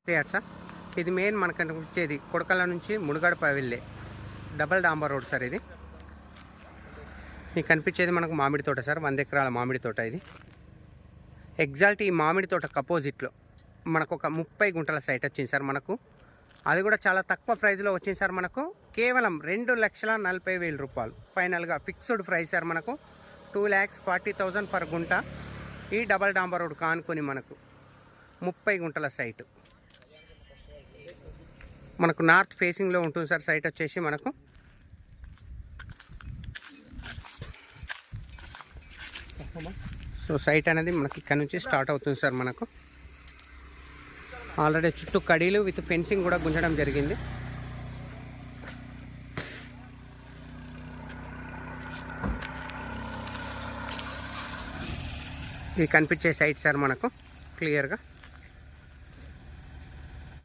Sir ఇది main మనకు వచ్చేది కొడకళ్ళ నుంచి మునుగడప వెళ్ళే డబల్ డాంబర్ రోడ్ సార్. ఇది కనిపించేది మనకు మామిడి తోట సార్, 100 ఎకరాల మామిడి తోట. ఇది ఎగ్జాక్ట్ ఈ మామిడి తోటకు అపోజిట్లో మనకు ఒక 30 గుంటల సైట్ వచ్చింది సార్ మనకు. అది కూడా చాలా తక్కువ ప్రైస్లో వచ్చింది సార్ మనకు. కేవలం 2,40,000 రూపాయలు ఫైనల్గా ఫిక్స్డ్ ప్రైస్ సార్ మనకు. 2,40,000 పర్ గుంట. ఈ డబల్ డాంబర్ రోడ్ కానుకొని మనకు 30 గుంటల సైటు మనకు నార్త్ ఫేసింగ్లో ఉంటుంది సార్. సైట్ వచ్చేసి మనకు సైట్ అనేది మనకి ఇక్కడ నుంచి స్టార్ట్ అవుతుంది సార్. మనకు ఆల్రెడీ చుట్టూ కడీలు విత్ ఫెన్సింగ్ కూడా గుంజడం జరిగింది. ఇది కనిపించే సైట్ సార్ మనకు క్లియర్గా.